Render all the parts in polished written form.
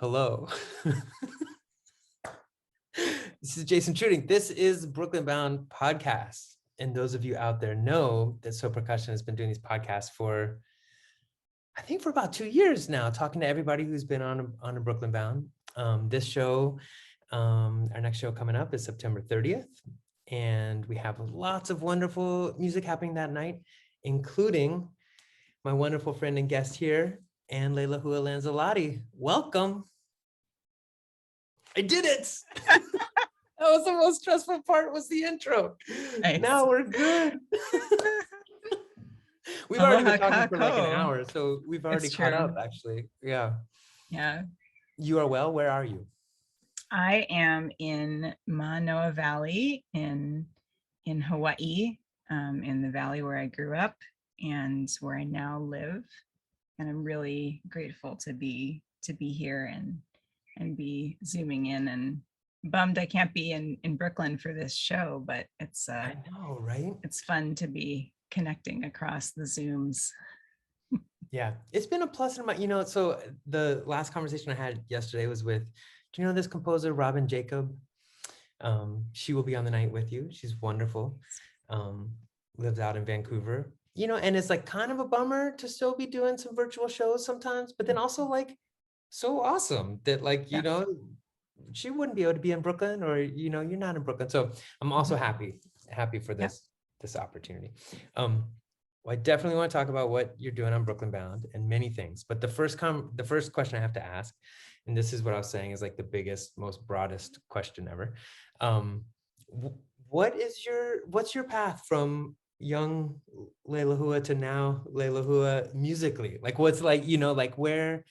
Hello. This is Jason Truding. This is Brooklyn Bound Podcast. And those of you out there know that So Percussion has been doing these podcasts for, I think, for about 2 years now, talking to everybody who's been on a Brooklyn Bound. This show, our next show coming up is September 30th. And we have lots of wonderful music happening that night, including my wonderful friend and guest here, and Leilehua Lanzilotti. Welcome. I did it. That was the most stressful part, was the intro. Nice. Now we're good. We've already been talking for like an hour, so we've already caught up, actually. Yeah. You are well. Where are you? I am in Manoa Valley in Hawaii, in the valley where I grew up and where I now live. And I'm really grateful to be here and be zooming in, and bummed I can't be in Brooklyn for this show, but it's I know, right? It's fun to be connecting across the Zooms. Yeah, it's been a plus in my, so the last conversation I had yesterday was with, do you know this composer, Robin Jacob? She will be on the night with you. She's wonderful. Lives out in Vancouver, and it's like kind of a bummer to still be doing some virtual shows sometimes, but then also like so awesome that like, she wouldn't be able to be in Brooklyn, or, you're not in Brooklyn. So I'm also happy for this opportunity. Well, I definitely want to talk about what you're doing on Brooklyn Bound and many things. But the first question I have to ask, and this is what I was saying is like the biggest, most broadest question ever. What's your path from young Leilehua to now Leilehua musically? Like, what's like, like where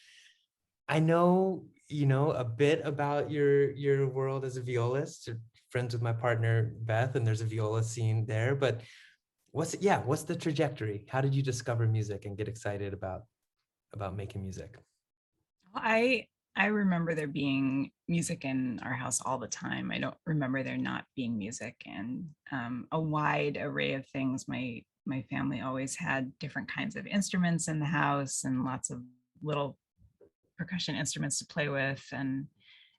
I know, a bit about your world as a violist. You're friends with my partner, Beth, and there's a viola scene there, but what's the trajectory? How did you discover music and get excited about making music? I remember there being music in our house all the time. I don't remember there not being music, and a wide array of things. My family always had different kinds of instruments in the house and lots of little percussion instruments to play with. And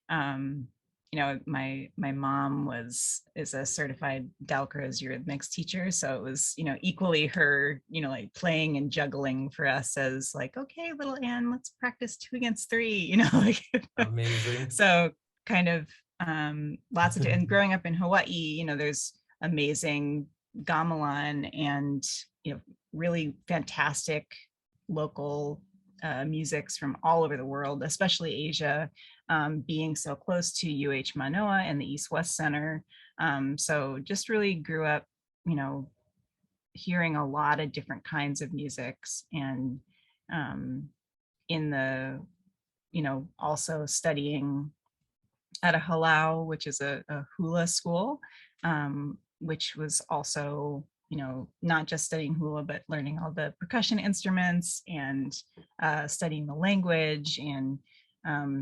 my mom is a certified Dalcroze eurythmics teacher, so it was equally her like playing and juggling for us as like, okay, little Anne, let's practice 2 against 3, like amazing. So kind of lots of and growing up in Hawaii, there's amazing gamelan and really fantastic local musics from all over the world, especially Asia, being so close to UH Manoa and the East-West Center. So just really grew up, hearing a lot of different kinds of musics, and in the, also studying at a halau, which is a hula school, which was also not just studying hula, but learning all the percussion instruments and studying the language. And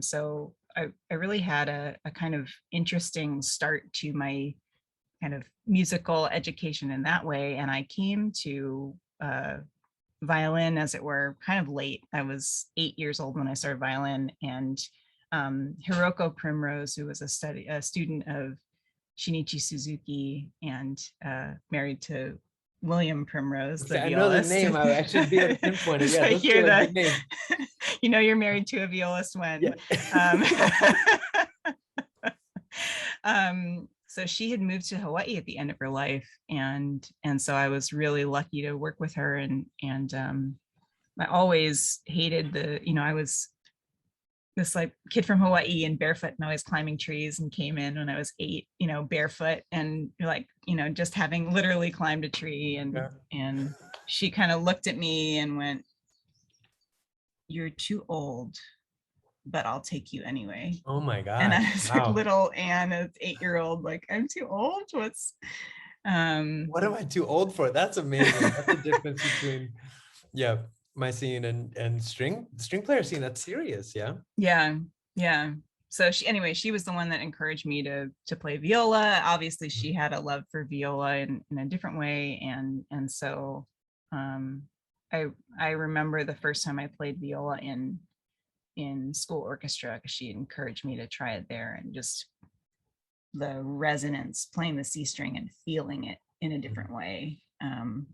so I really had a kind of interesting start to my kind of musical education in that way. And I came to violin, as it were, kind of late. I was 8 years old when I started violin, and Hiroko Primrose, who was a student of Shinichi Suzuki and married to William Primrose, the I violist. know the name. I should be able to pinpoint it. Yeah, I hear that. You're married to a violist when. Yeah. So she had moved to Hawaii at the end of her life, and so I was really lucky to work with her. And I always hated I was this like kid from Hawaii and barefoot and always climbing trees, and came in when I was 8, barefoot, and like, just having literally climbed a tree. And she kind of looked at me and went, "You're too old, but I'll take you anyway." Oh my God. And I was like, little Anne, an 8-year-old, like, I'm too old. What am I too old for? That's amazing. That's the difference between my scene and string player scene. That's serious. Yeah. So she was the one that encouraged me to play viola. Obviously she had a love for viola in a different way, and so I remember the first time I played viola in in school orchestra because she encouraged me to try it there, and just the resonance, playing the C string and feeling it in a different way,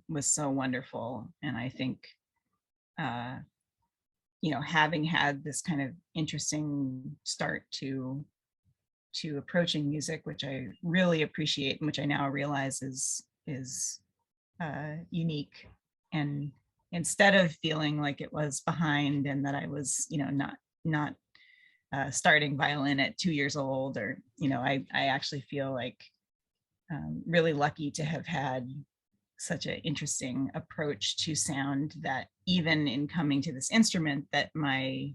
was so wonderful. And I think, having had this kind of interesting start to approaching music, which I really appreciate, and which I now realize is unique. And instead of feeling like it was behind and that I was, not starting violin at 2 years old, or, I actually feel like really lucky to have had such an interesting approach to sound, that even in coming to this instrument, that my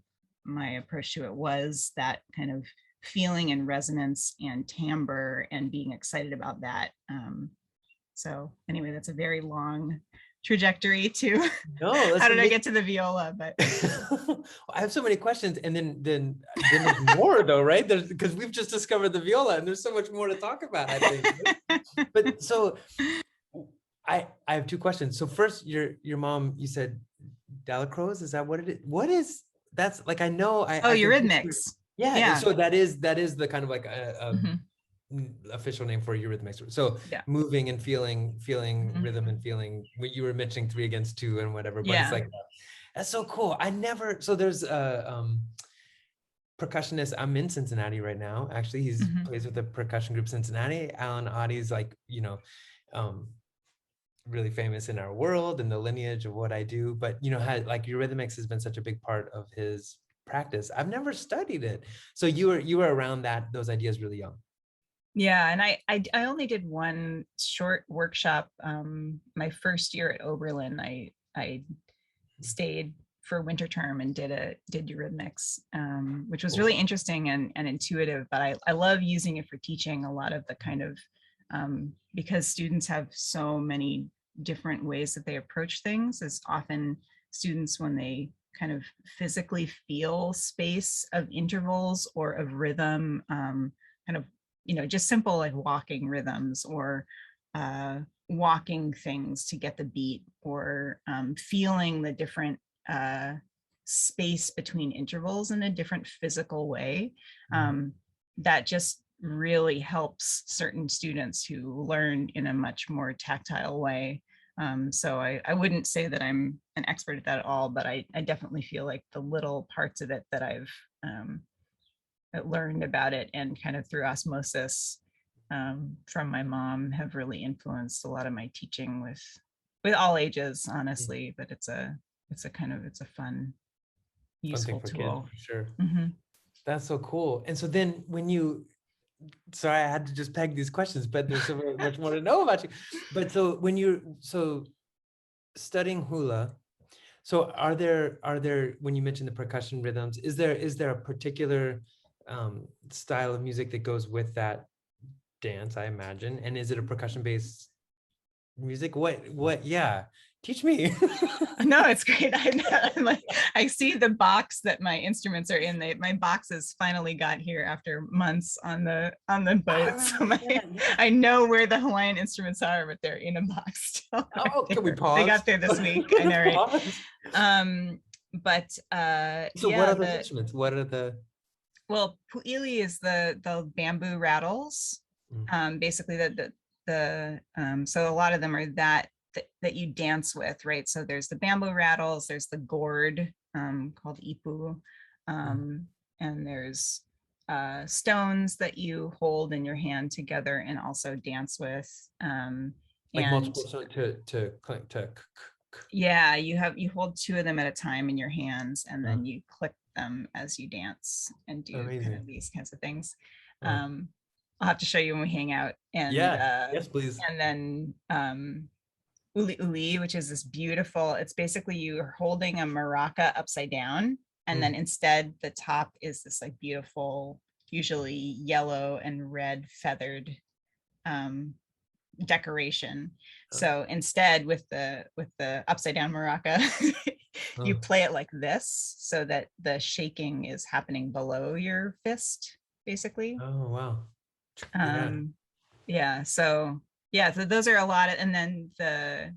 approach to it was that kind of feeling and resonance and timbre, and being excited about that. So anyway, that's a very long trajectory to No, how did I get to the viola? But I have so many questions, and then there's more though, right? Because we've just discovered the viola, and there's so much more to talk about, I think. But so I have two questions. So first, your mom, you said Delacroix, is that what it is? What is that's like? I know I Eurythmics. Yeah. So that is the kind of like a official name for Eurythmics. So Yeah. moving and feeling rhythm and feeling. You were mentioning 3 against 2 and whatever, but it's like, that's so cool. So there's a percussionist. I'm in Cincinnati right now. Actually, he's plays with the percussion group Cincinnati. Alan Ottie's like, really famous in our world and the lineage of what I do. But had like Eurythmics has been such a big part of his practice. I've never studied it. So you were around those ideas really young. Yeah, and I only did one short workshop my first year at Oberlin. I stayed for winter term and did Eurythmics, which was really interesting and intuitive. But I love using it for teaching. A lot of the kind of because students have so many different ways that they approach things, as often students, when they kind of physically feel space of intervals or of rhythm, kind of, just simple like walking rhythms, or walking things to get the beat, or feeling the different space between intervals in a different physical way, that just really helps certain students who learn in a much more tactile way. So I wouldn't say that I'm an expert at that at all, but I definitely feel like the little parts of it that I've learned about it, and kind of through osmosis from my mom, have really influenced a lot of my teaching with all ages, honestly. But it's a fun, useful tool. Kids, for sure. That's so cool. And so then sorry, I had to just peg these questions, but there's so much more to know about you. But so when you're studying hula, so are there when you mentioned the percussion rhythms, is there a particular style of music that goes with that dance, I imagine? And is it a percussion based music? What? Yeah. Teach me. No, it's great. I see the box that my instruments are in. My boxes finally got here after months on the boat. So I know where the Hawaiian instruments are, but they're in a box still. Can we pause? They got there this week. I know, right? But so what are those instruments? What are the? Well, pu'ili is the bamboo rattles. Basically so a lot of them are that you dance with, right? So there's the bamboo rattles, there's the gourd called ipu, and there's stones that you hold in your hand together and also dance with. Like multiple to yeah, you hold 2 of them at a time in your hands, and then you click them as you dance and do kind of these kinds of things. I'll have to show you when we hang out. And yes, please. And then uli uli, which is this beautiful, it's basically you're holding a maraca upside down, and then instead the top is this like beautiful, usually yellow and red feathered decoration. So instead, with the upside down maraca, you play it like this, so that the shaking is happening below your fist, basically. Oh wow. Yeah, so those are a lot of, and then the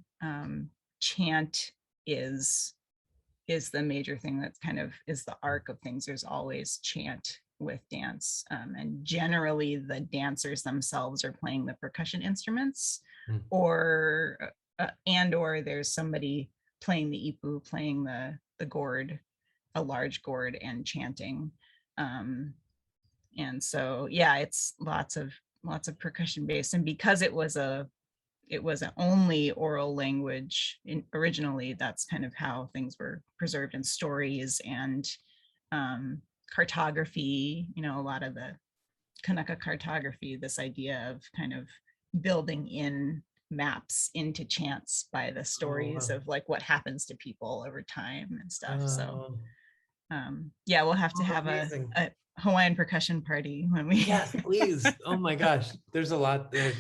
chant is is the major thing that's kind of is the arc of things. There's always chant with dance, and generally the dancers themselves are playing the percussion instruments, Mm. or or there's somebody playing the ipu, playing the gourd, a large gourd, and chanting. And so yeah, it's lots of percussion based, and because it was an only oral language originally, that's kind of how things were preserved in stories and cartography, a lot of the Kanaka cartography, this idea of kind of building in maps into chants by the Oh, stories wow. of like what happens to people over time and stuff. So Oh, yeah, we'll have to have amazing. a Hawaiian percussion party when we Yes, please. Oh my gosh. There's a lot. There's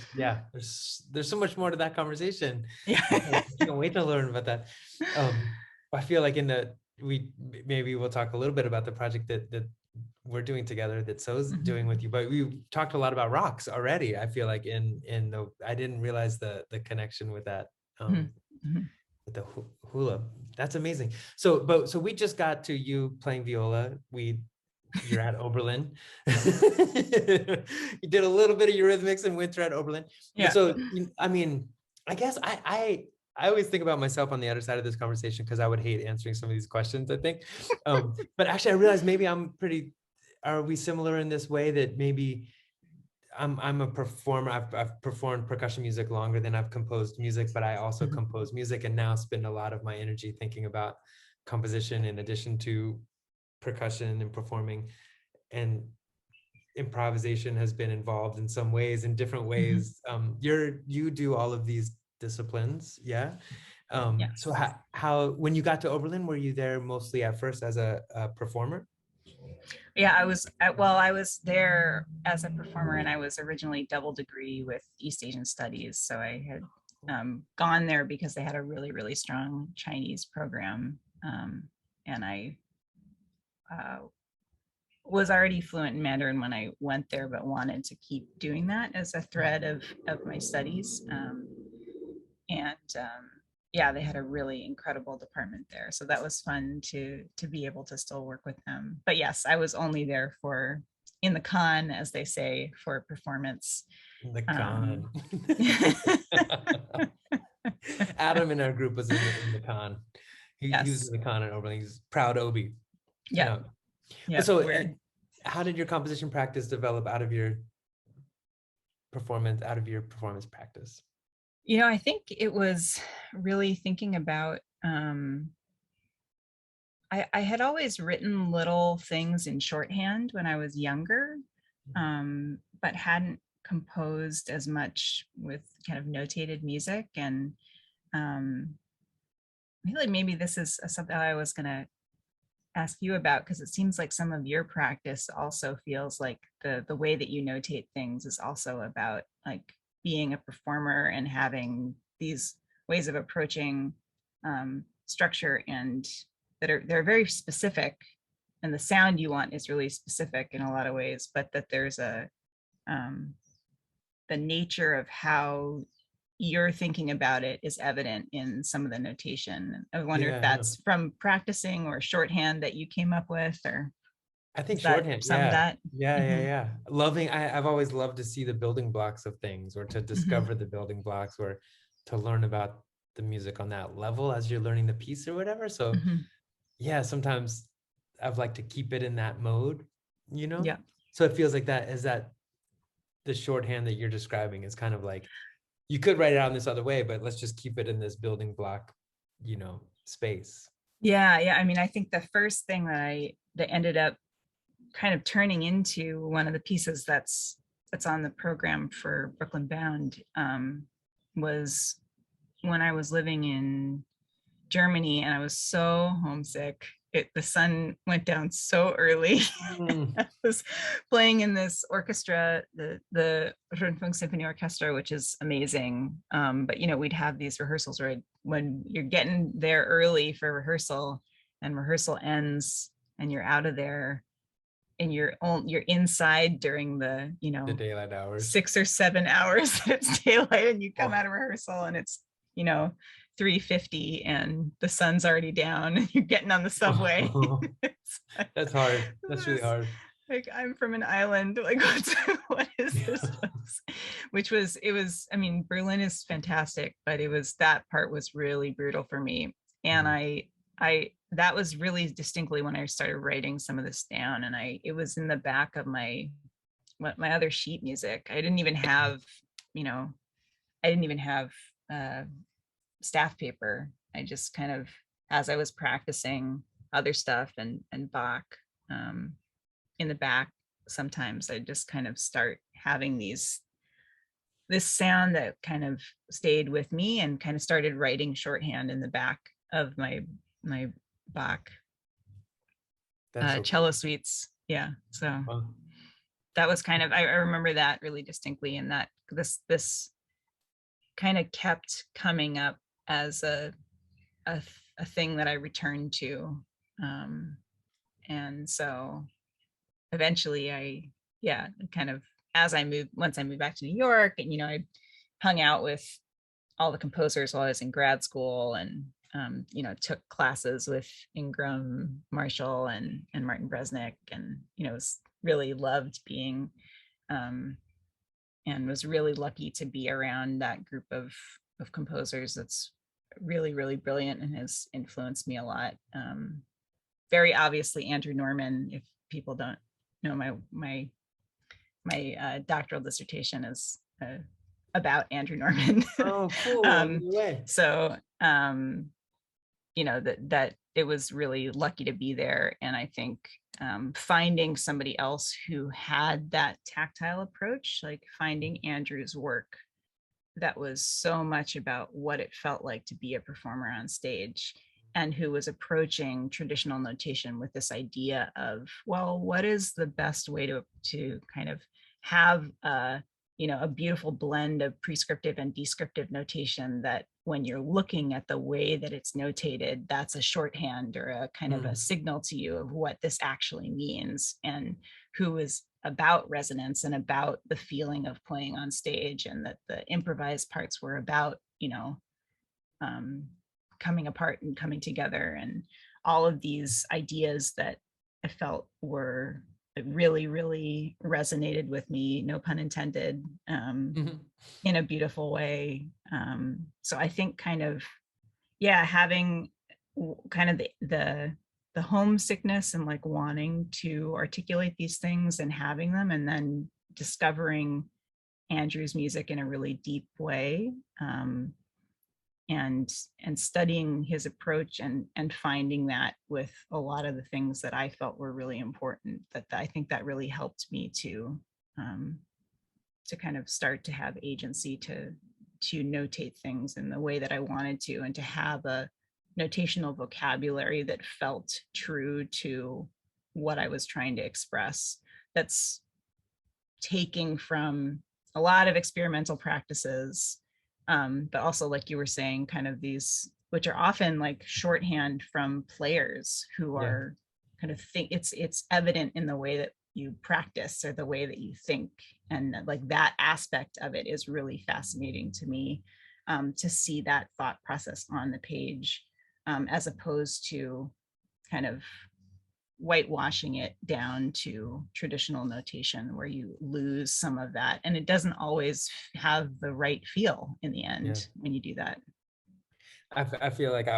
so much more to that conversation. yeah. I can't wait to learn about that. I feel like maybe we'll talk a little bit about the project that we're doing together, that So's doing with you, but we talked a lot about rocks already. I feel like I didn't realize the connection with that. With the hula. That's amazing. So we just got to you playing viola. You're at Oberlin. You did a little bit of Eurythmics and winter at Oberlin. Yeah. So, I mean, I guess I always think about myself on the other side of this conversation, because I would hate answering some of these questions, I think. But actually, I realized maybe are we similar in this way, that maybe I'm a performer. I've performed percussion music longer than I've composed music, but I also compose music, and now spend a lot of my energy thinking about composition in addition to percussion and performing. And improvisation has been involved in some ways, in different ways. You do all of these disciplines, yeah. Yes. So how when you got to Oberlin, were you there mostly at first as a performer? Yeah, I was there as a performer, and I was originally double degree with East Asian Studies. So I had gone there because they had a really, really strong Chinese program. And I was already fluent in Mandarin when I went there, but wanted to keep doing that as a thread of my studies. And yeah, they had a really incredible department there. So that was fun to be able to still work with them. But yes, I was only there in the con, as they say, for performance. The con. Adam in our group was in the con. He was in the con at Oberlin. He's proud Obi. Yeah. So how did your composition practice develop out of your performance practice? I think it was really thinking about, I had always written little things in shorthand when I was younger, but hadn't composed as much with kind of notated music. And I feel like maybe this is something I was going to ask you about, because it seems like some of your practice also feels like the way that you notate things is also about like being a performer and having these ways of approaching structure, and they're very specific, and the sound you want is really specific in a lot of ways, but that there's the nature of how you're thinking about it is evident in some of the notation. I wonder if that's from practicing or shorthand that you came up with, or I think shorthand. Yeah. Mm-hmm. I've always loved to see the building blocks of things, or to discover the building blocks, or to learn about the music on that level as you're learning the piece or whatever. So yeah, sometimes I've liked to keep it in that mode, Yeah. So it feels like that the shorthand that you're describing is kind of like, you could write it out in this other way, but let's just keep it in this building block, space. Yeah. I mean, I think the first thing that ended up kind of turning into one of the pieces that's on the program for Brooklyn Bound was when I was living in Germany, and I was so homesick. The sun went down so early. I was playing in this orchestra, the Rundfunk Symphony Orchestra, which is amazing. But we'd have these rehearsals when you're getting there early for rehearsal, and rehearsal ends, and you're out of there, and you're inside during the the daylight hours, 6 or 7 hours that it's daylight, and you come out of rehearsal and it's 3:50 and the sun's already down and you're getting on the subway. That's hard. That's really This, hard. like, I'm from an island, like what is this place? Which was, it was, I mean, Berlin is fantastic, but it was, that part was really brutal for me. And Mm. I that was really distinctly when I started writing some of this down, and it was in the back of my other sheet music. I didn't even have, you know, I didn't even have uh, staff paper. I just kind of, as I was practicing other stuff and Bach, um, in the back, sometimes I just kind of start having this sound that kind of stayed with me, and kind of started writing shorthand in the back of my Bach That's so cello cool. suites. Yeah, so Wow. that was kind of, I remember that really distinctly, and that this kind of kept coming up as a thing that I returned to. Um, and so eventually yeah, kind of, once I moved back to New York, and, I hung out with all the composers while I was in grad school, and, took classes with Ingram Marshall and Martin Bresnik, and, was really loved being, um, and was really lucky to be around that group of composers that's really, really brilliant and has influenced me a lot. Very obviously Andrew Norman. If people don't know, my doctoral dissertation is about Andrew Norman. Oh, cool. um, No way. so that it was really lucky to be there, and I think finding somebody else who had that tactile approach, like finding Andrew's work that was so much about what it felt like to be a performer on stage, and who was approaching traditional notation with this idea of, well, what is the best way to kind of have a beautiful blend of prescriptive and descriptive notation, that when you're looking at the way that it's notated, that's a shorthand or a kind of a Mm. signal to you of what this actually means, and who is about resonance and about the feeling of playing on stage, and that the improvised parts were about, um, coming apart and coming together, and all of these ideas that I felt were really, really resonated with me, no pun intended, Mhm. in a beautiful way. So I think kind of, yeah, having kind of the homesickness and like wanting to articulate these things and having them, and then discovering Andrew's music in a really deep way, and studying his approach, and finding that with a lot of the things that I felt were really important, that I think that really helped me um, to kind of start to have agency to notate things in the way that I wanted to, and to have a notational vocabulary that felt true to what I was trying to express. That's taking from a lot of experimental practices, but also, like you were saying, kind of these, which are often like shorthand from players who Yeah. are kind of think, it's evident in the way that you practice or the way that you think, and like that aspect of it is really fascinating to me, to see that thought process on the page, as opposed to kind of whitewashing it down to traditional notation, where you lose some of that, and it doesn't always have the right feel in the Yeah. end when you do that. I feel like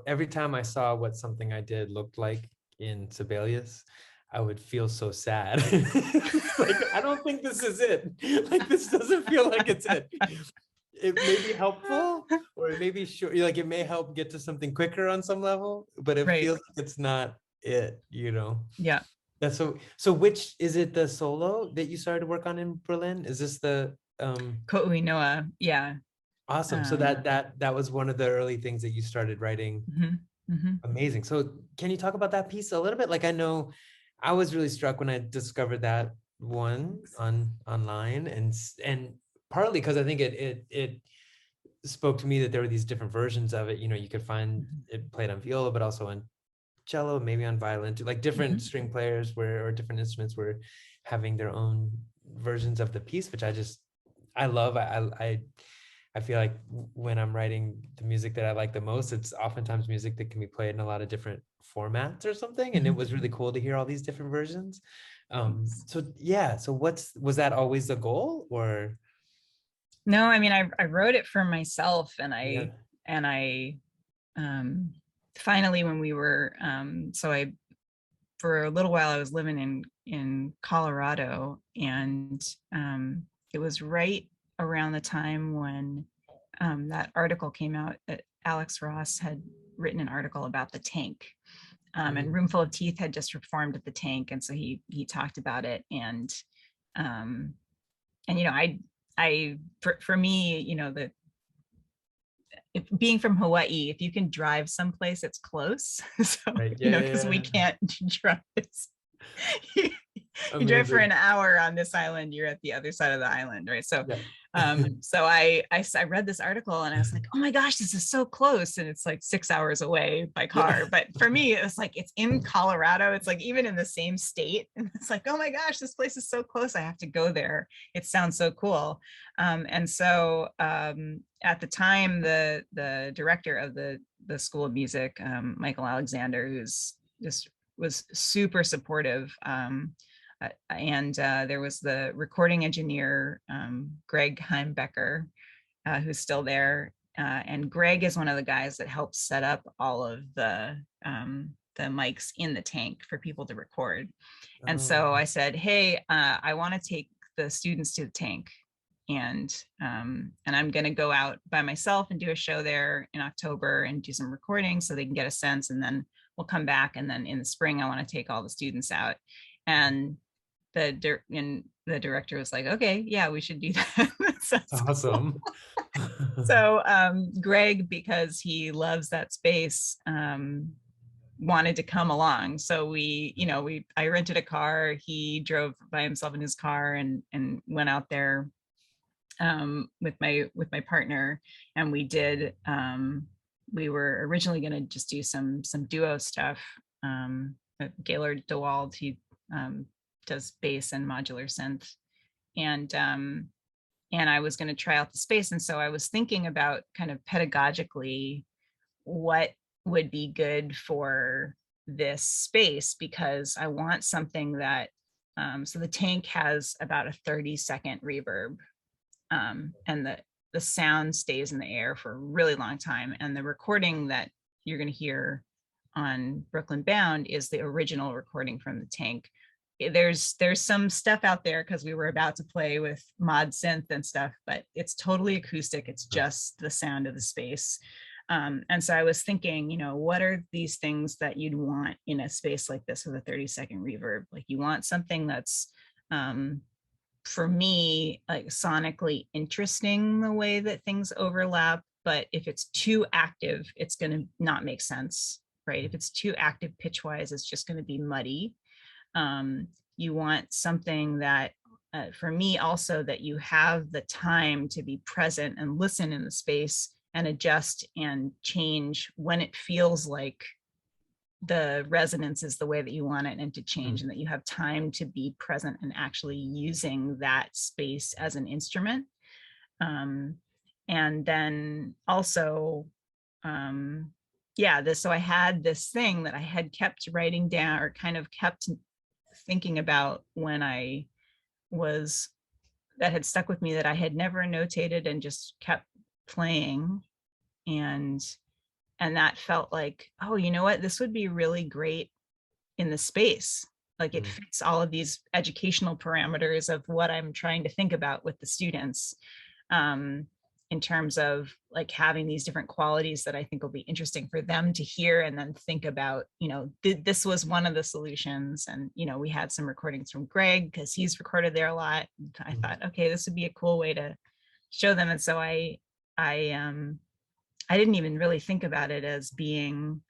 every time I saw what something I did looked like in Sibelius, I would feel so sad. Like, I don't think this is it. Like, this doesn't feel like it's it. It may be helpful, or it may be sure, like it may help get to something quicker on some level, but it Right. feels like it's not it, you know? Yeah. That's so which is it, the solo that you started to work on in Berlin? Is this the Ko'uinoa. Yeah. awesome. So Um, that was one of the early things that you started writing. mhm, mhm. Amazing. So can you talk about that piece a little bit? Like, I know I was really struck when I discovered that one online, and partly because I think it spoke to me that there were these different versions of it. You know, you could find Mhm, it played on viola, but also on cello, maybe on violin too. Like different mhm. string players were, or different instruments were having their own versions of the piece, which I love. I I feel like when I'm writing the music that I like the most, it's oftentimes music that can be played in a lot of different formats or something. And it was really cool to hear all these different versions. Thanks. So yeah, so was that always the goal or? No, I mean, I wrote it for myself, and Yeah. I um, finally, when we were, so I, for a little while I was living in Colorado, and it was right around the time when that article came out that Alex Ross had written an article about the tank. And Mm. Roomful of Teeth had just performed at the tank, and so he talked about it, um, and I for me, the being from Hawaii, if you can drive someplace, it's close. So, Right. Yeah, yeah, because we yeah. can't drive. You, you drive for Amazing. an hour on this island, you're at the other side of the island, right? So, Yeah. so I read this article and I was like, oh my gosh, this is so close, and it's like 6 hours away by Yeah. car. But for me, it was like it's in Colorado. It's like even in the same state, and it's like, oh my gosh, this place is so close. I have to go there. It sounds so cool. And so at the time, the director of the School of Music, Michael Alexander, who's just was super supportive. And there was the recording engineer, Greg Heimbecker, who's still there. And Greg is one of the guys that helped set up all of the mics in the tank for people to record. And Oh, so I said, hey, I want to take the students to the tank, and I'm going to go out by myself and do a show there in October and do some recording so they can get a sense, and then we'll come back, and then in the spring I want to take all the students out. And the director was like, okay, yeah, we should do that. that's awesome. So Greg, because he loves that space, wanted to come along. So I rented a car. He drove by himself in his car and went out there with my partner, and we were originally going to just do some duo stuff. Gaylord DeWald, he does bass and modular synth, and I was going to try out the space. And so I was thinking about kind of pedagogically what would be good for this space, because I want something that so the tank has about a 30-second reverb, and the sound stays in the air for a really long time. And the recording that you're going to hear on Brooklyn Bound is the original recording from the tank. There's some stuff out there because we were about to play with mod synth and stuff, but it's totally acoustic. It's just the sound of the space. And so I was thinking, what are these things that you'd want in a space like this with a 30-second reverb? Like, you want something that's for me, like sonically interesting, the way that things overlap. But if it's too active, it's going to not make sense, right? If it's too active pitch wise, it's just going to be muddy. You want something that, for me also, that you have the time to be present and listen in the space and adjust and change when it feels like the resonance is the way that you want it and to change, and that you have time to be present and actually using that space as an instrument. And then also, so I had this thing that I had kept writing down, or kind of kept thinking about when I was, that had stuck with me, that I had never notated and just kept playing. And that felt like, oh, you know what, this would be really great in the space. Like, it fits all of these educational parameters of what I'm trying to think about with the students, in terms of like having these different qualities that I think will be interesting for them to hear and then think about. This was one of the solutions. And we had some recordings from Greg because he's recorded there a lot. I thought, okay, this would be a cool way to show them. And so I didn't even really think about it as being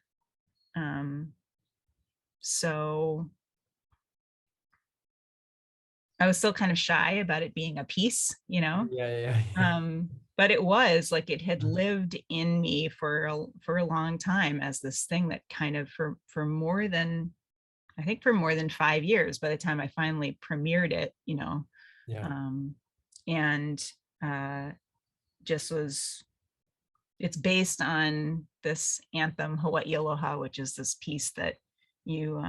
so, I was still kind of shy about it being a piece, Yeah, yeah, yeah. but it was like it had lived in me for a long time as this thing that kind of, for more than, I think for more than 5 years by the time I finally premiered it, Yeah. and uh, just was, it's based on this anthem, Hawaii Aloha, which is this piece that you,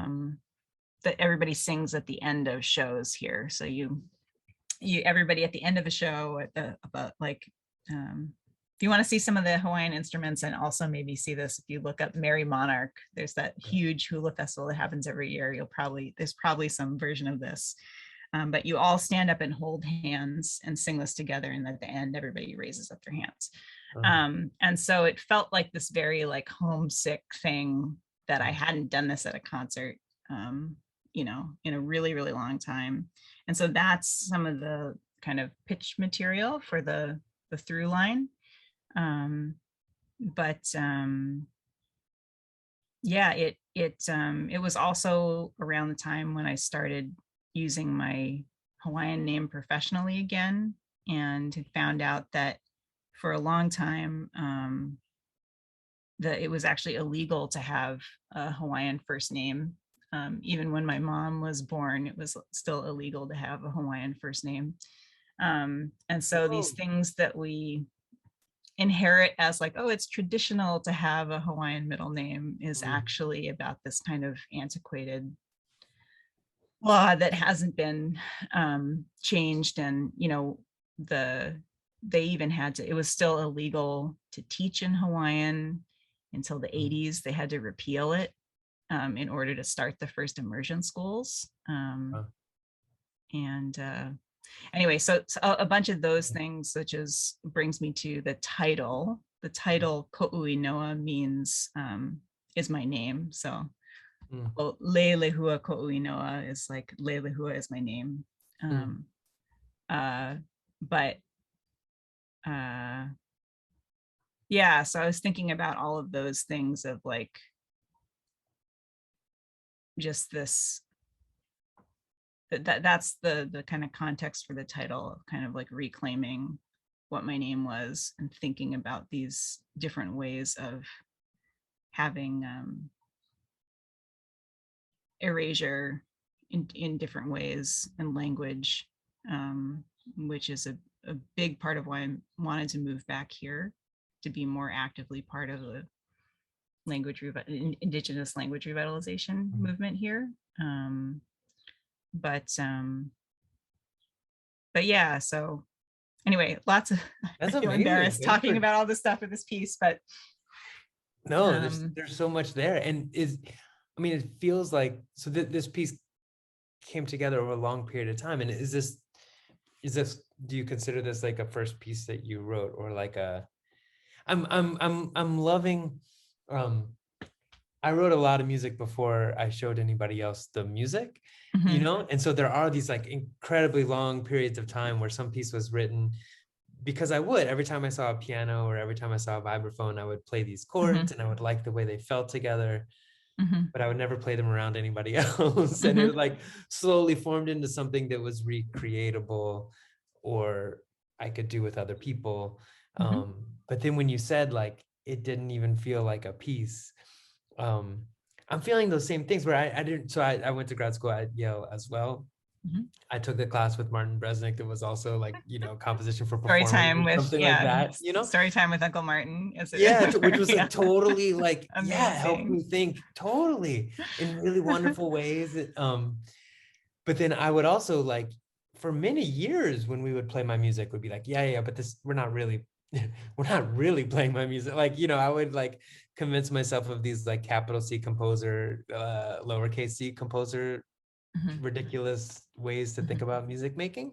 that everybody sings at the end of shows here. So everybody at the end of a show at the, about like, if you want to see some of the Hawaiian instruments, and also maybe see this, if you look up Merry Monarch, there's that huge hula festival that happens every year. There's probably some version of this. But you all stand up and hold hands and sing this together, and at the end everybody raises up their hands. And so it felt like this very like homesick thing, that I hadn't done this at a concert, you know, in a really, really long time. And so that's some of the kind of pitch material for the through line. But yeah, it was also around the time when I started using my Hawaiian name professionally again, and had found out that for a long time that it was actually illegal to have a Hawaiian first name. Even when my mom was born, it was still illegal to have a Hawaiian first name. And so these things that we inherit as like, oh, it's traditional to have a Hawaiian middle name, is actually about this kind of antiquated law that hasn't been changed. And, you know, they even had to, it was still illegal to teach in Hawaiian until the 80s. They had to repeal it in order to start the first immersion schools. And anyway, so a bunch of those things, such as brings me to the title. The title Ko'ui Noa means is my name. So well, Leilehua Ko'ui Noa is like, Leilehua is my name. But yeah, so I was thinking about all of those things of like, just this, that's the kind of context for the title, of kind of like reclaiming what my name was, and thinking about these different ways of having erasure in different ways, and language, which is a big part of why I wanted to move back here, to be more actively part of the indigenous language revitalization movement here. But yeah, so anyway, lots of, That's I feel amazing. embarrassed talking about all this stuff in this piece, but no, there's so much there. And I mean, it feels like, so this piece came together over a long period of time. And is this, do you consider this like a first piece that you wrote, or like I'm loving, I wrote a lot of music before I showed anybody else the music, you know? And so there are these like incredibly long periods of time where some piece was written because I would, every time I saw a piano or every time I saw a vibraphone, I would play these chords and I would like the way they felt together, but I would never play them around anybody else. And it like slowly formed into something that was recreatable, or I could do with other people. But then when you said like, it didn't even feel like a piece, I'm feeling those same things where I didn't, so I went to grad school at Yale as well. I took the class with Martin Bresnick that was also like, you know, composition for performance, story time with, something like that, you know? Story time with Uncle Martin. Yeah, which was like totally like, amazing. Yeah, helped me think totally in really wonderful ways. But then I would also like, for many years when we would play my music, would be like, yeah, but this, we're not really playing my music. Like, you know, I would like convince myself of these like capital C composer, lowercase c composer, ridiculous ways to think about music making.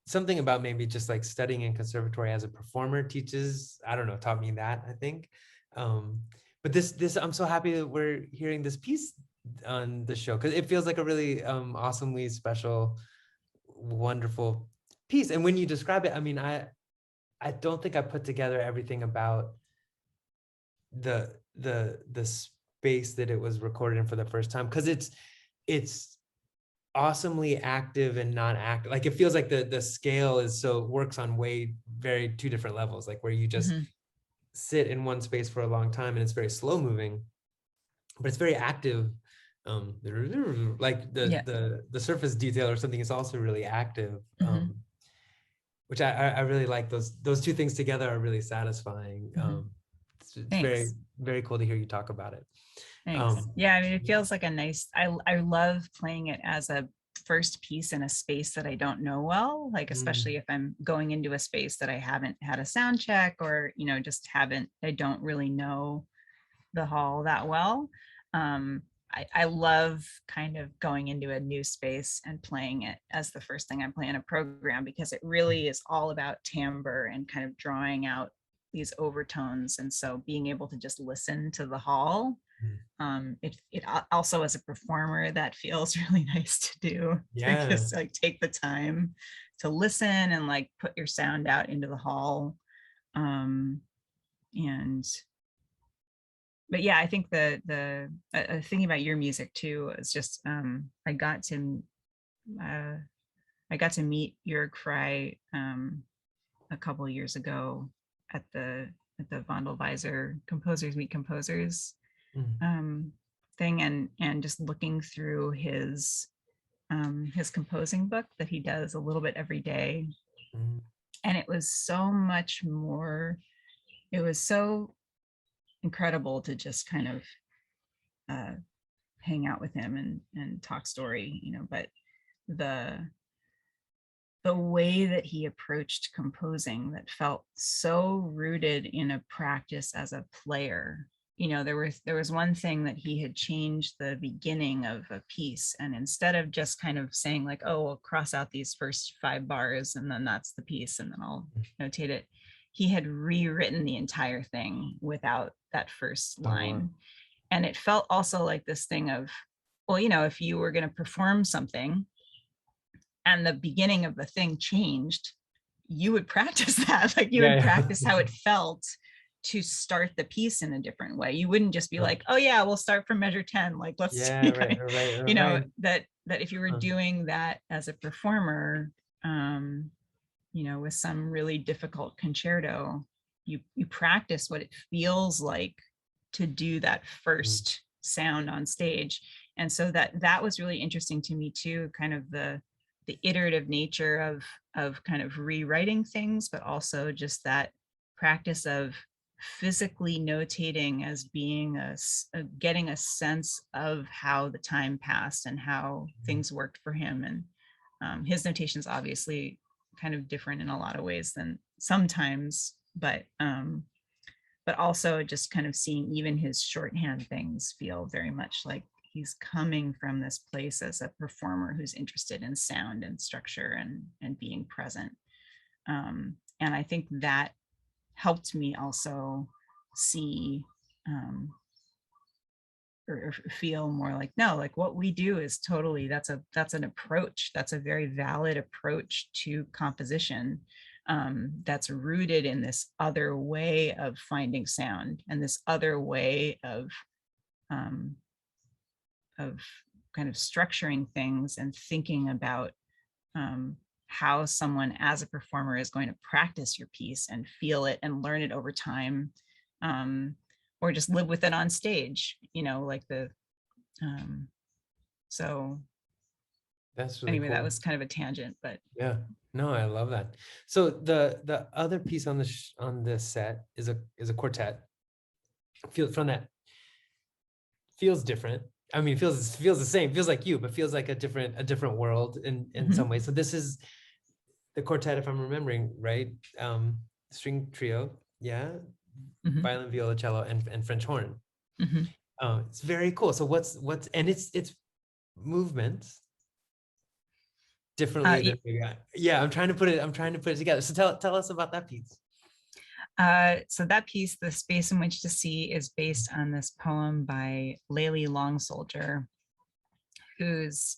Something about maybe just like studying in conservatory as a performer teaches, I don't know, taught me that, I think. But this, I'm so happy that we're hearing this piece on the show, because it feels like a really awesomely special, wonderful piece. And when you describe it, I mean, I don't think I put together everything about the space that it was recorded in for the first time, because it's awesomely active and not active. Like it feels like the scale is, so works on very two different levels, like where you just sit in one space for a long time and it's very slow moving, but it's very active. Like the surface detail or something is also really active. which I really like. Those two things together are really satisfying. It's very, Thanks. very cool to hear you talk about it. Thanks. Yeah, I mean, it feels like a nice, I love playing it as a first piece in a space that I don't know well, like especially if I'm going into a space that I haven't had a sound check, or, just I don't really know the hall that well. I love kind of going into a new space and playing it as the first thing I play in a program, because it really is all about timbre and kind of drawing out these overtones. And so being able to just listen to the hall, it also, as a performer, that feels really nice to do. Yeah. To just like take the time to listen and like put your sound out into the hall. And but yeah, I think the thinking about your music too is just I got to meet Jörg Frey a couple of years ago at the Vondelweiser Composers Meet Composers thing, and just looking through his composing book that he does a little bit every day, and it was so much more. It was so incredible to just kind of hang out with him and talk story, but the way that he approached composing that felt so rooted in a practice as a player. There was one thing that he had changed the beginning of a piece, and instead of just kind of saying like, oh, we'll cross out these first 5 bars and then that's the piece and then I'll notate it, he had rewritten the entire thing without that first line. And it felt also like this thing of, well, if you were going to perform something and the beginning of the thing changed, you would practice that. Like you would practice how it felt to start the piece in a different way. You wouldn't just be like, oh yeah, we'll start from measure 10. Like, let's, that if you were doing that as a performer, with some really difficult concerto, you practice what it feels like to do that first sound on stage. And so that was really interesting to me too, kind of the iterative nature of kind of rewriting things, but also just that practice of physically notating as being getting a sense of how the time passed and how things worked for him. And his notation's obviously kind of different in a lot of ways than sometimes, but also just kind of seeing even his shorthand things feel very much like he's coming from this place as a performer who's interested in sound and structure and being present. And I think that helped me also see or feel more like, no, like what we do is totally, that's an approach. That's a very valid approach to composition. That's rooted in this other way of finding sound and this other way of kind of structuring things and thinking about how someone as a performer is going to practice your piece and feel it and learn it over time, or just live with it on stage, like so that's really anyway, cool. that was kind of a tangent, but yeah, no, I love that. So the other piece on this set is a quartet. Feels different. I mean, feels the same, feels like you, but feels like a different world in some ways. So this is the quartet, if I'm remembering right, string trio, violin, viola, cello, and French horn. It's very cool. So what's and it's movements differently than I'm trying to put it together. So tell us about that piece. So that piece, The Space in Which to See, is based on this poem by Leilehua, who's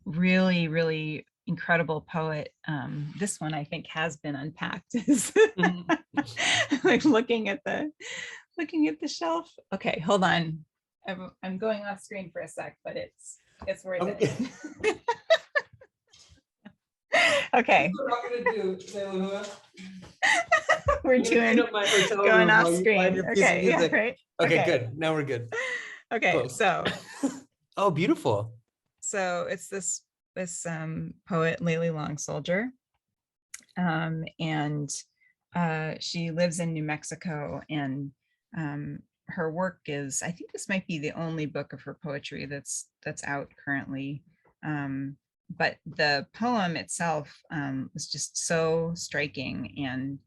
really, really incredible poet. This one I think has been unpacked. Like looking at the shelf. Okay, hold on. I'm going off screen for a sec, but it's worth it. Okay. We're doing going off screen. Okay, yeah, right. Okay, good. Now we're good. Okay, close. So oh, beautiful. So it's this poet, Leilehua, And she lives in New Mexico, and her work is, I think this might be the only book of her poetry that's out currently. But the poem itself was just so striking, and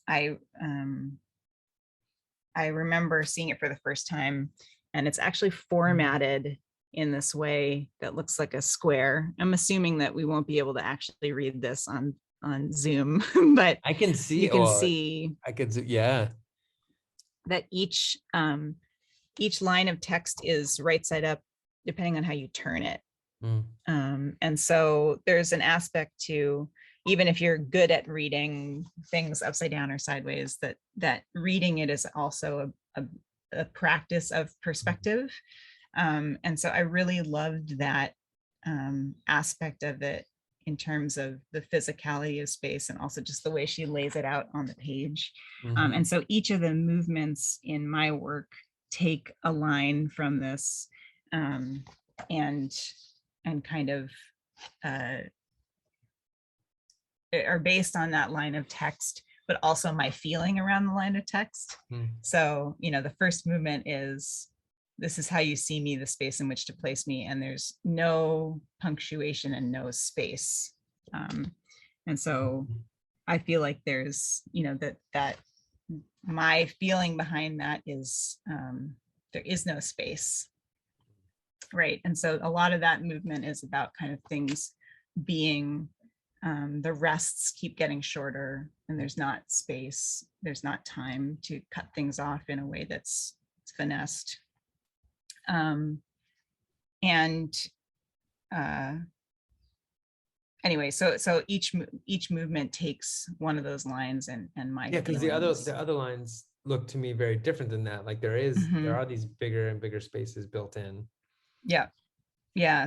I I remember seeing it for the first time, and it's actually formatted in this way that looks like a square. I'm assuming that we won't be able to actually read this on Zoom, but I can see. you can see I could. Yeah. that each line of text is right side up, depending on how you turn it. And so there's an aspect to, even if you're good at reading things upside down or sideways, that reading it is also a practice of perspective. And so I really loved that aspect of it, in terms of the physicality of space, and also just the way she lays it out on the page. And so each of the movements in my work take a line from this, and kind of are based on that line of text, but also my feeling around the line of text. So, the first movement is, this is how you see me, the space in which to place me, and there's no punctuation and no space. And so I feel like there's, that my feeling behind that is, there is no space. Right. And so a lot of that movement is about kind of things being, the rests keep getting shorter, and there's not space, there's not time to cut things off in a way that's finessed. Anyway, so each movement takes one of those lines, and my because the other lines look to me very different than that. Like there are these bigger and bigger spaces built in. Yeah.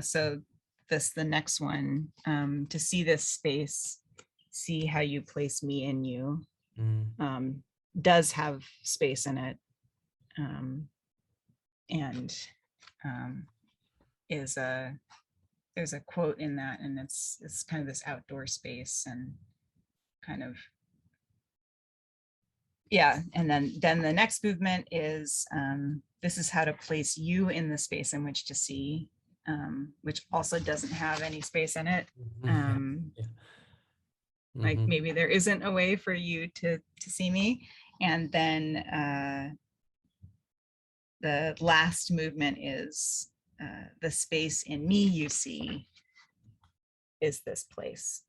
So the next one, to see this space, see how you place me in you, does have space in it, and there's a quote in that, and it's kind of this outdoor space, and kind of, yeah. And then the next movement is, this is how to place you in the space in which to see, which also doesn't have any space in it. Like maybe there isn't a way for you to see me. And then the last movement is, the space in me you see is this place.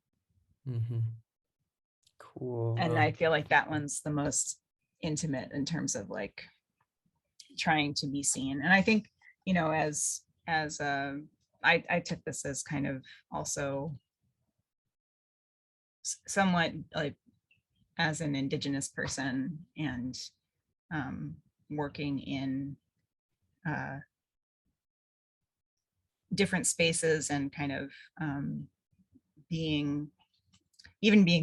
Cool. And I feel like that one's the most intimate in terms of like trying to be seen. And I think, as I took this as kind of also somewhat like as an Indigenous person, and working in different spaces, and kind of being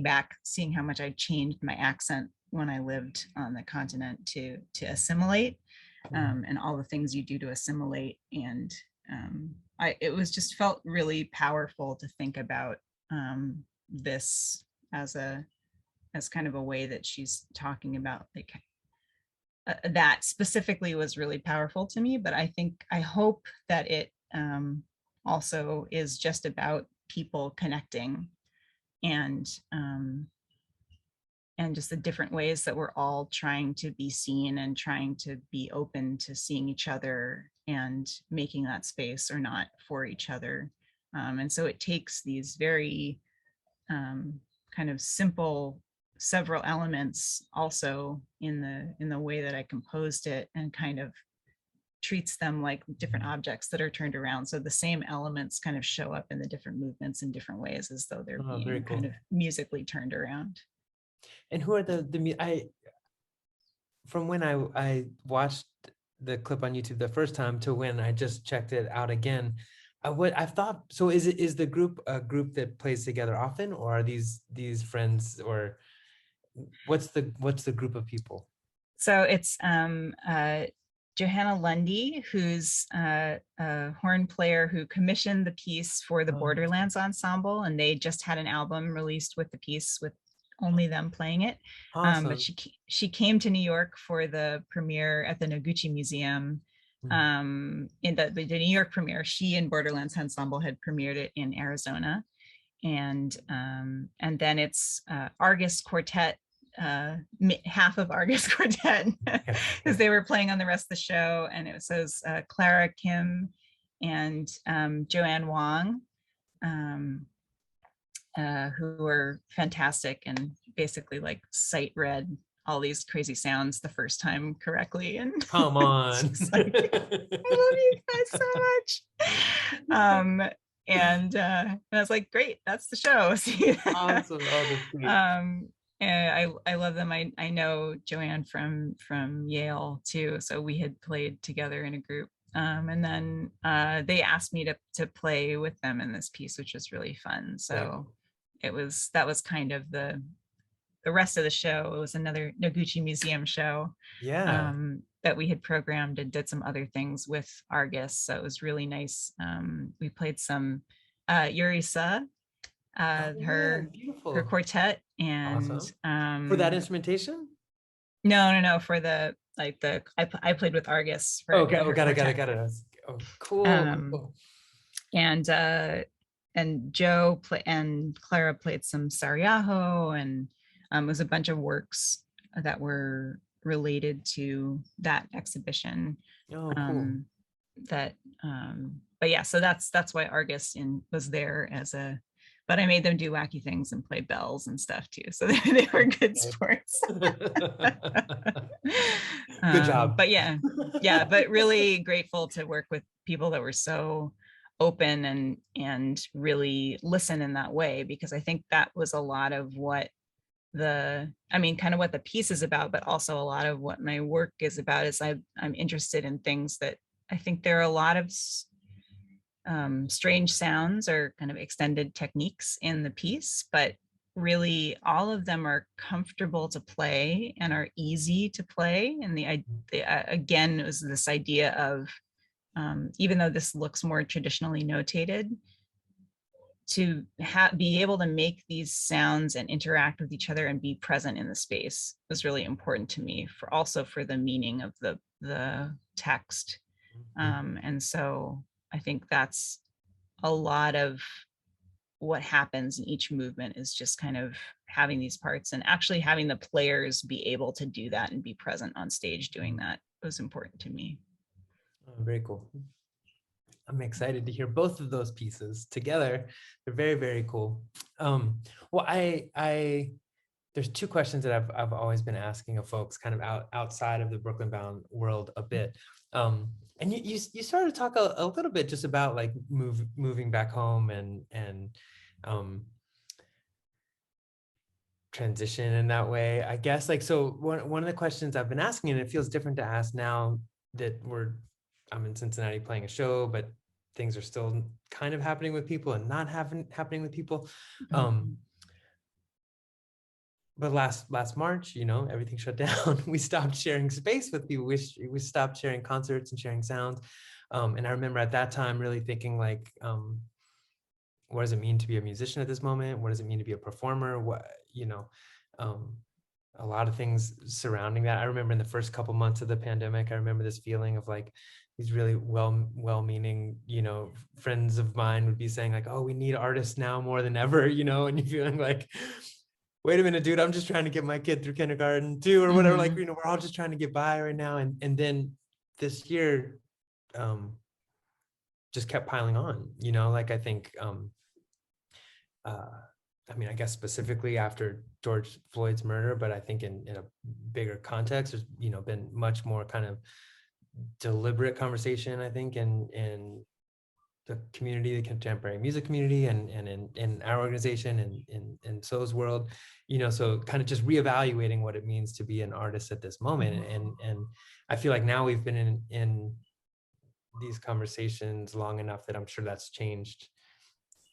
back, seeing how much I changed my accent when I lived on the continent to assimilate, and all the things you do to assimilate. And it was just felt really powerful to think about this as kind of a way that she's talking about, like that specifically was really powerful to me. But I hope that it also is just about people connecting, and just the different ways that we're all trying to be seen, and trying to be open to seeing each other, and making that space or not for each other. And so it takes these very kind of simple several elements also in the way that I composed it, and kind of treats them like different objects that are turned around. So the same elements kind of show up in the different movements in different ways, as though they're being kind of musically turned around. And who are from when I watched the clip on YouTube the first time to when I just checked it out again, I thought, so is the group a group that plays together often, or are these friends, or what's the group of people? So it's Johanna Lundy, who's a horn player who commissioned the piece for the Oh, Borderlands Ensemble, and they just had an album released with the piece with only them playing it. But awesome. she came to New York for the premiere at the Noguchi Museum. Mm. In the New York premiere, she and Borderlands Ensemble had premiered it in Arizona, and then it's Argus Quartet, half of Argus Quartet, Yeah, because they were playing on the rest of the show, and it says Clara Kim and Joanne Wong, um, who are fantastic and basically like sight read all these crazy sounds the first time correctly, and come it's on. just like, I love you guys so much. And I was like, great, that's the show. See, Awesome. Oh, that's sweet. and I love them. I know Joanne from Yale too, so we had played together in a group. And then they asked me to play with them in this piece, which was really fun. Very So cool. that was kind of the rest of the show. It was another Noguchi Museum show Yeah. that we had programmed and did some other things with Argus. So it was really nice. We played some Yurisa, Oh, yeah. her Beautiful. quartet, and Awesome. For that instrumentation? no, for the like the I played with Argus Okay. in Oh, her got it. Got it. quartet. Got it. Oh, cool. Um, Cool. and Joe and Clara played some Sarajevo, and it was a bunch of works that were related to that exhibition. Oh, cool. Um, that but yeah, so that's why Argus was there as a, but I made them do wacky things and play bells and stuff too, so they were good sports. Good job. But yeah, but really grateful to work with people that were so open and really listen in that way, because I think that was a lot of what kind of what the piece is about, but also a lot of what my work is about. Is I'm interested in things that I think there are a lot of strange sounds or kind of extended techniques in the piece, but really all of them are comfortable to play and are easy to play. And again, it was this idea of even though this looks more traditionally notated, to be able to make these sounds and interact with each other and be present in the space was really important to me, for the meaning of the text. And so I think that's a lot of what happens in each movement, is just kind of having these parts and actually having the players be able to do that and be present on stage doing that was important to me. Oh, very cool. I'm excited to hear both of those pieces together. They're very, very cool. Well, there's two questions that I've always been asking of folks kind of outside of the Brooklyn Bound world a bit. And you started to talk a little bit just about like moving back home and transition in that way, I guess. Like, so one of the questions I've been asking, and it feels different to ask now that I'm in Cincinnati playing a show, but things are still kind of happening with people and not happening with people. But last March, everything shut down. We stopped sharing space with people. We stopped sharing concerts and sharing sounds. And I remember at that time really thinking like, what does it mean to be a musician at this moment? What does it mean to be a performer? A lot of things surrounding that. I remember in the first couple months of the pandemic, I remember this feeling of like these really well-meaning, friends of mine would be saying like, oh, we need artists now more than ever, and you're feeling like, wait a minute, dude, I'm just trying to get my kid through kindergarten too, or whatever. Like, we're all just trying to get by right now. And then this year just kept piling on, like I think, I guess specifically after George Floyd's murder, but I think in a bigger context, there's, been much more kind of deliberate conversation, I think, in the community, the contemporary music community, and in our organization and in So's world, so kind of just reevaluating what it means to be an artist at this moment. And I feel like now we've been in these conversations long enough that I'm sure that's changed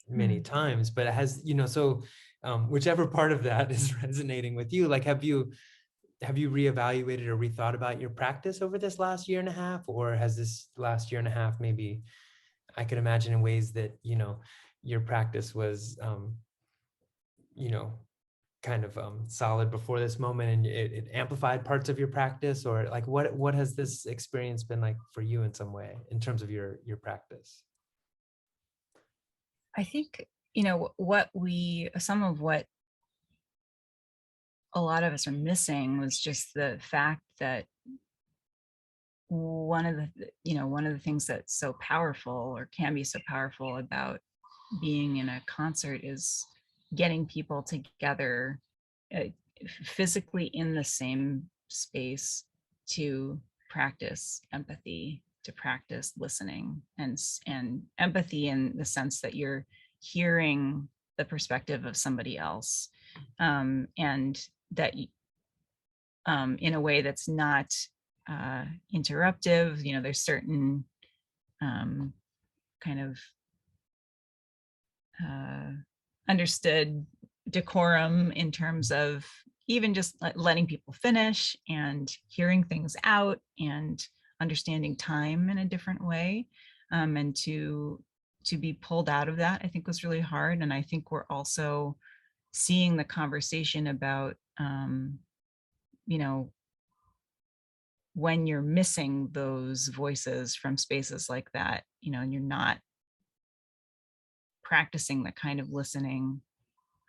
many times, but it has, so whichever part of that is resonating with you, like, have you have you reevaluated or rethought about your practice over this last year and a half, or has this last year and a half maybe, I could imagine in ways that, your practice was, kind of solid before this moment, and it amplified parts of your practice, or like what has this experience been like for you in some way in terms of your practice? I think, some of what a lot of us are missing was just the fact that one of the things that's so powerful or can be so powerful about being in a concert is getting people together, uh, physically in the same space to practice empathy, to practice listening, and empathy in the sense that you're hearing the perspective of somebody else, and that in a way that's not interruptive. There's certain kind of understood decorum in terms of even just letting people finish and hearing things out and understanding time in a different way, and to be pulled out of that, I think, was really hard. And I think we're also seeing the conversation about when you're missing those voices from spaces like that, and you're not practicing the kind of listening,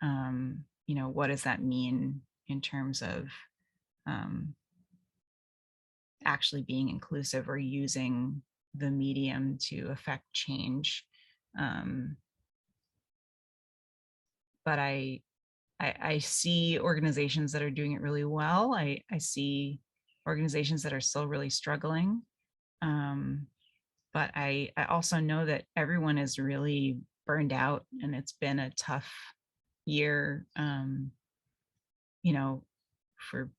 what does that mean in terms of um, actually being inclusive or using the medium to affect change? Um, but I see organizations that are doing it really well. I see organizations that are still really struggling. But I also know that everyone is really burned out, and it's been a tough year, you know, for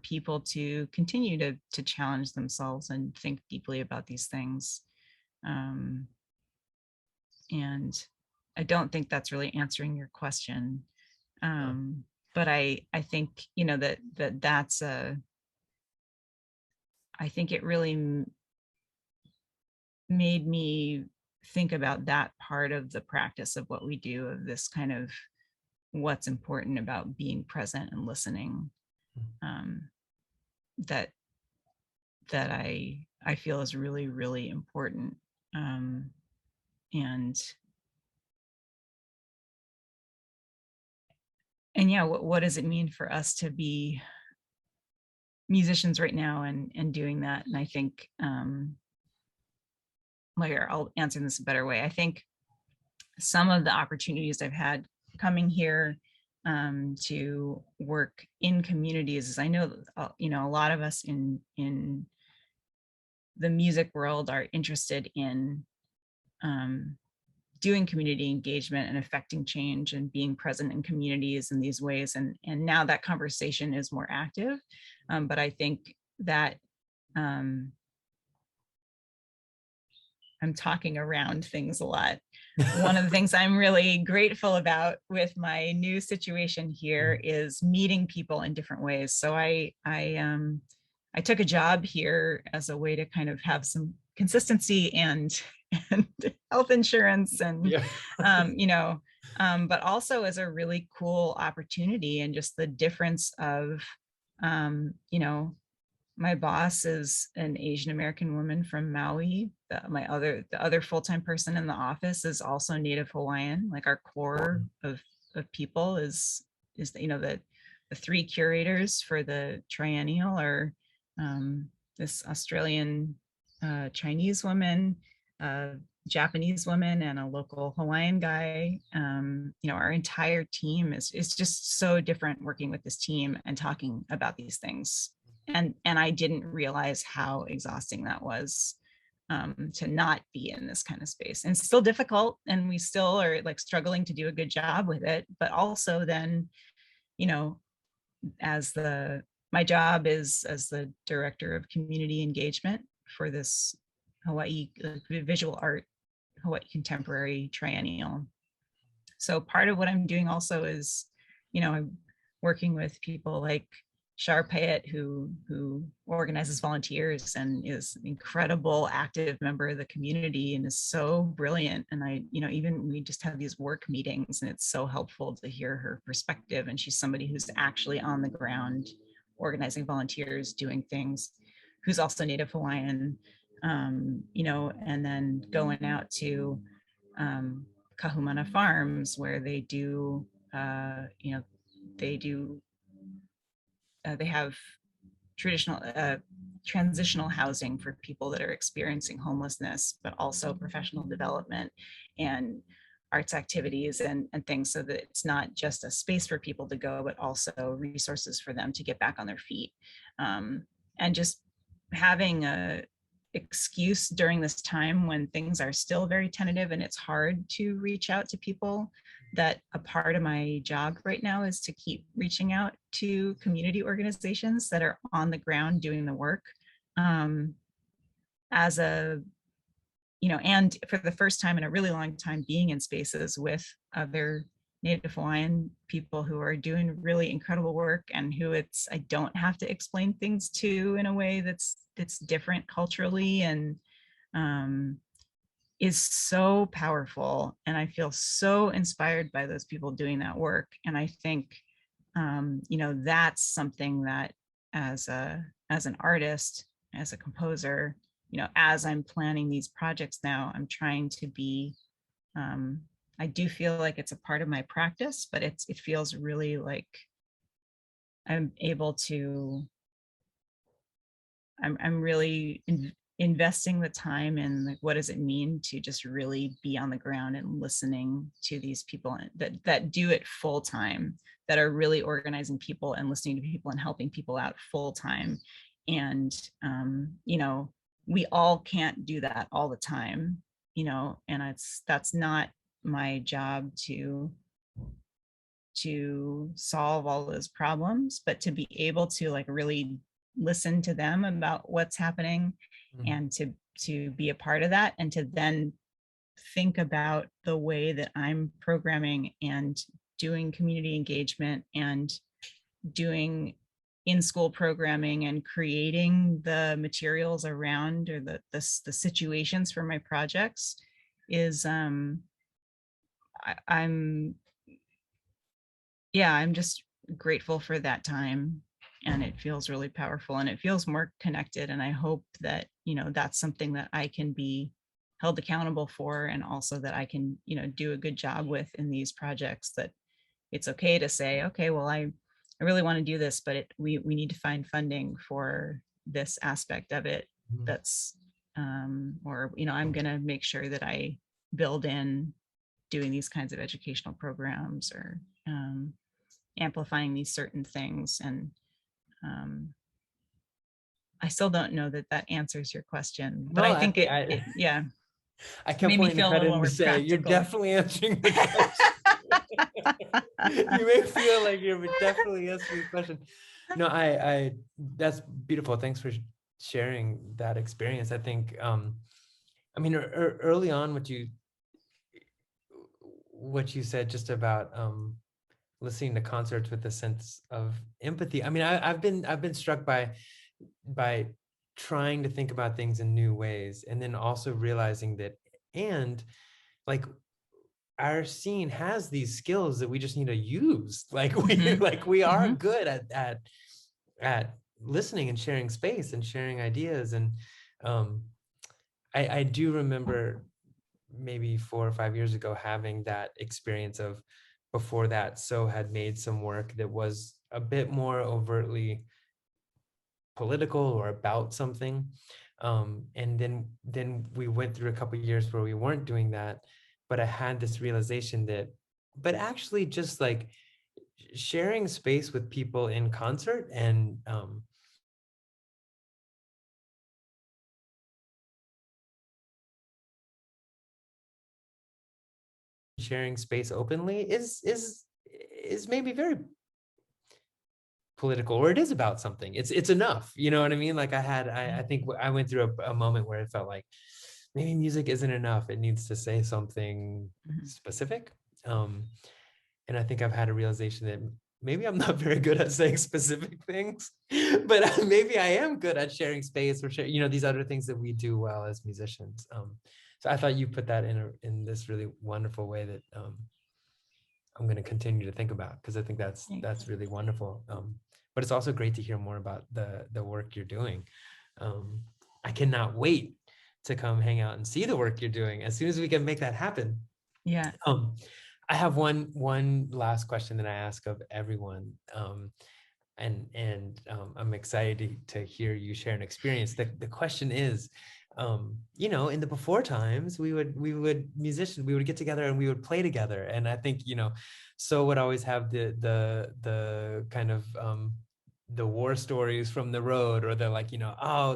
people to continue to challenge themselves and think deeply about these things. Um, and I don't think that's really answering your question. But I think, that's I think it really made me think about that part of the practice of what we do, of this kind of what's important about being present and listening, um, that I feel is really, really important. Um, and yeah, what does it mean for us to be musicians right now and doing that? And I think, I'll answer this a better way. I think some of the opportunities I've had coming here, to work in communities is, I know, a lot of us in the music world are interested in doing community engagement and affecting change and being present in communities in these ways. And now that conversation is more active. But I think that I'm talking around things a lot. One of the things I'm really grateful about with my new situation here is meeting people in different ways. So I took a job here as a way to kind of have some consistency and health insurance, and Yeah. but also as a really cool opportunity, and just the difference of my boss is an Asian American woman from Maui. The other full-time person in the office is also Native Hawaiian. Like, our core of people is the three curators for the triennial are this Australian Chinese woman, Japanese woman, and a local Hawaiian guy. Our entire team is just so different, working with this team and talking about these things. And I didn't realize how exhausting that was, to not be in this kind of space. And it's still difficult, and we still are like struggling to do a good job with it. But also then, my job is as the director of community engagement for this Hawaii visual art, Hawaii Contemporary Triennial. So part of what I'm doing also is, I'm working with people like Payette, who organizes volunteers and is an incredible active member of the community and is so brilliant. And even we just have these work meetings, and it's so helpful to hear her perspective. And she's somebody who's actually on the ground organizing volunteers, doing things, who's also Native Hawaiian, and then going out to Kahumana Farms, where they do, they do, they have traditional transitional housing for people that are experiencing homelessness, but also professional development and arts activities and things, so that it's not just a space for people to go, but also resources for them to get back on their feet. And just having a excuse during this time when things are still very tentative and it's hard to reach out to people, that a part of my job right now is to keep reaching out to community organizations that are on the ground doing the work, as a, and for the first time in a really long time, being in spaces with other Native Hawaiian people who are doing really incredible work, and who I don't have to explain things to in a way that's different culturally, and is so powerful. And I feel so inspired by those people doing that work. And I think, that's something that as an artist, as a composer, as I'm planning these projects now, I'm trying to be, I do feel like it's a part of my practice, but it feels really like I'm able to, I'm really investing the time in, like, what does it mean to just really be on the ground and listening to these people that do it full time, that are really organizing people and listening to people and helping people out full time. And we all can't do that all the time, and that's not my job to solve all those problems, but to be able to, like, really listen to them about what's happening, and to be a part of that, and to then think about the way that I'm programming and doing community engagement and doing in-school programming and creating the materials around, or the situations for my projects, is I'm just grateful for that time, and it feels really powerful, and it feels more connected. And I hope that, that's something that I can be held accountable for, and also that I can, do a good job with in these projects, that it's okay to say, okay, well, I really want to do this, but we need to find funding for this aspect of it. That's, or, I'm going to make sure that I build in doing these kinds of educational programs, or amplifying these certain things. And I still don't know that answers your question, but No, I I think think I kept made me pointing feel a at little it and more say, you're practical. definitely answering the question. You may feel like you're definitely answering the question. No, I that's beautiful. Thanks for sharing that experience. I think, I mean, early on, what you said just about listening to concerts with a sense of empathy. I mean, I've been struck by trying to think about things in new ways, and then also realizing that, and like, our scene has these skills that we just need to use. Like we are good at listening and sharing space and sharing ideas. And I do remember maybe 4 or 5 years ago having that experience of, before that, so had made some work that was a bit more overtly political or about something. And then we went through a couple of years where we weren't doing that, but I had this realization that, but actually just like sharing space with people in concert, and sharing space openly is maybe very political, or it is about something. It's enough, you know what I mean? Like I think I went through a moment where it felt like maybe music isn't enough, it needs to say something specific. And I think I've had a realization that maybe I'm not very good at saying specific things, but maybe I am good at sharing space or share, these other things that we do well as musicians. So I thought you put that in this really wonderful way that I'm going to continue to think about, because I think that's really wonderful. But it's also great to hear more about the work you're doing. I cannot wait to come hang out and see the work you're doing as soon as we can make that happen. Yeah. I have one last question that I ask of everyone, and I'm excited to hear you share an experience. The question is, in the before times, we would get together and we would play together, and I think so would always have the kind of the war stories from the road, or the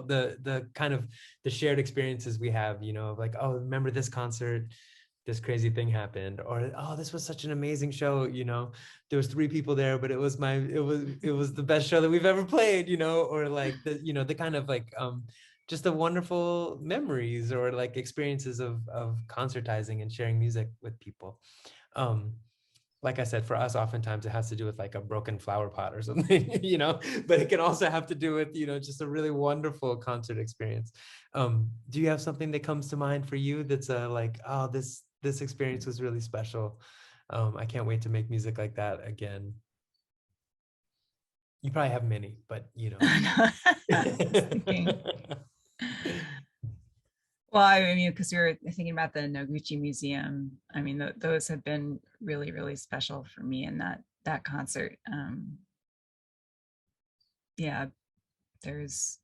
the kind of the shared experiences we have, of like, oh, remember this concert, this crazy thing happened, or oh, this was such an amazing show, there was 3 people there, but it was the best show that we've ever played, or like the kind of like just the wonderful memories or like experiences of concertizing and sharing music with people. Like I said, for us, oftentimes it has to do with like a broken flower pot or something, but it can also have to do with, just a really wonderful concert experience. Do you have something that comes to mind for you that's like, oh, this experience was really special. I can't wait to make music like that again. You probably have many, but Well, I mean, because we were thinking about the Noguchi Museum. I mean, those have been really, really special for me in that concert. Yeah, there's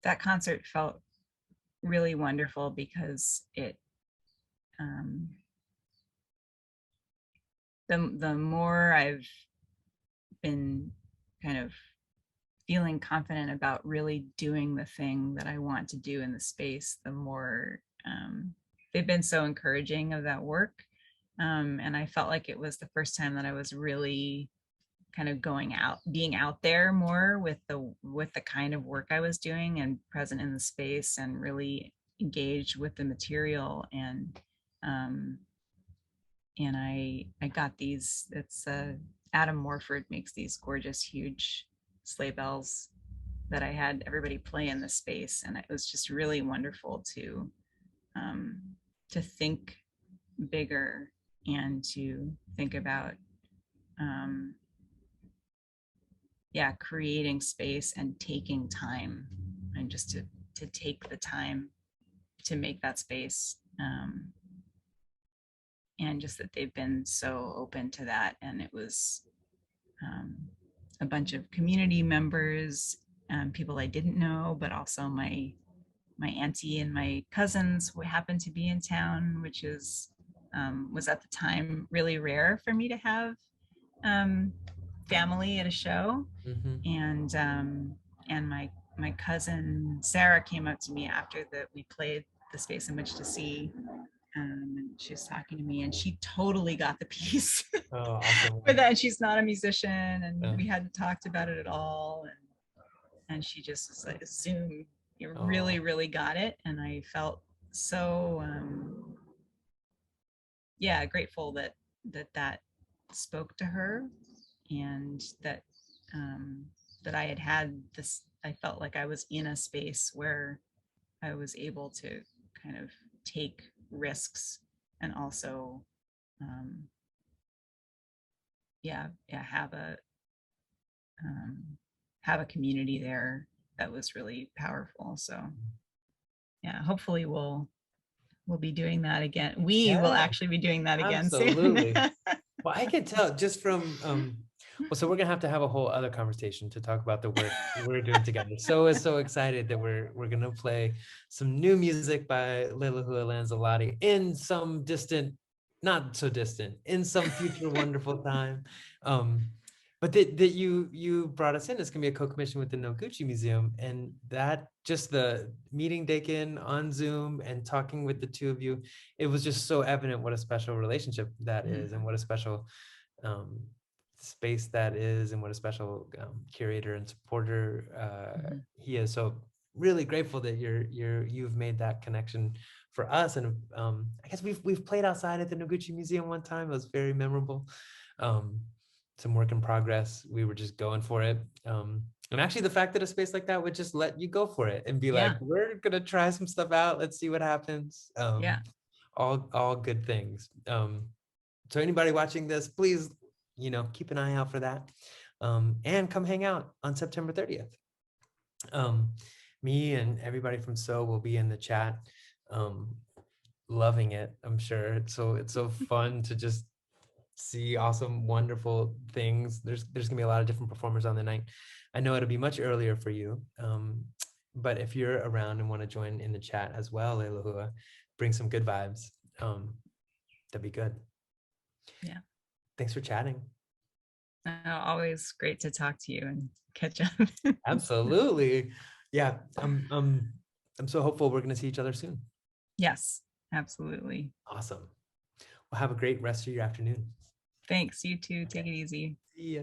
that concert felt really wonderful because it the more I've been kind of feeling confident about really doing the thing that I want to do in the space, the more they've been so encouraging of that work. And I felt like it was the first time that I was really kind of being out there more with the kind of work I was doing and present in the space and really engaged with the material. And I got these. It's Adam Morford makes these gorgeous, huge sleigh bells that I had everybody play in the space, and it was just really wonderful to think bigger and to think about creating space and taking time, and just to take the time to make that space. And just that they've been so open to that. And it was a bunch of community members, people I didn't know, but also my auntie and my cousins who happened to be in town, which was at the time really rare for me to have family at a show. Mm-hmm. And my cousin Sarah came up to me after that we played the space in which to see, and she was talking to me, and she totally got the piece. Oh, awesome. For that, and she's not a musician, and we hadn't talked about it at all, and she just was like Zoom, you really, really got it, and I felt so grateful that spoke to her, and that I had this. I felt like I was in a space where I was able to kind of take risks and also have a community there that was really powerful. So yeah, hopefully we'll be doing that again. We will actually be doing that again absolutely soon. Well, I can tell just from so we're gonna have a whole other conversation to talk about the work we're doing together. So excited that we're gonna play some new music by Leilehua Lanzilotti in some distant, not so distant, in some future wonderful time. But that you brought us in. It's gonna be a co-commission with the Noguchi Museum, and that just the meeting Dakin on Zoom and talking with the two of you, it was just so evident what a special relationship that is, and what a special space that is, and what a special curator and supporter he is. So really grateful that you've made that connection for us. And I guess we've played outside at the Noguchi Museum one time. It was very memorable. Um, some work in progress. We were just going for it. And actually, the fact that a space like that would just let you go for it and be Yeah. like, we're gonna try some stuff out. Let's see what happens. Yeah. All good things. So anybody watching this, please, keep an eye out for that. And come hang out on September 30th. Me and everybody from So will be in the chat, loving it. I'm sure it's so fun to just see awesome, wonderful things. There's gonna be a lot of different performers on the night. I know it'll be much earlier for you, but if you're around and want to join in the chat as well, Leilehua, bring some good vibes. That'd be good. Yeah. Thanks for chatting. Always great to talk to you and catch up. Absolutely. Yeah, I'm so hopeful we're gonna see each other soon. Yes, absolutely. Awesome. Well, have a great rest of your afternoon. Thanks. You too. Take it easy. See ya.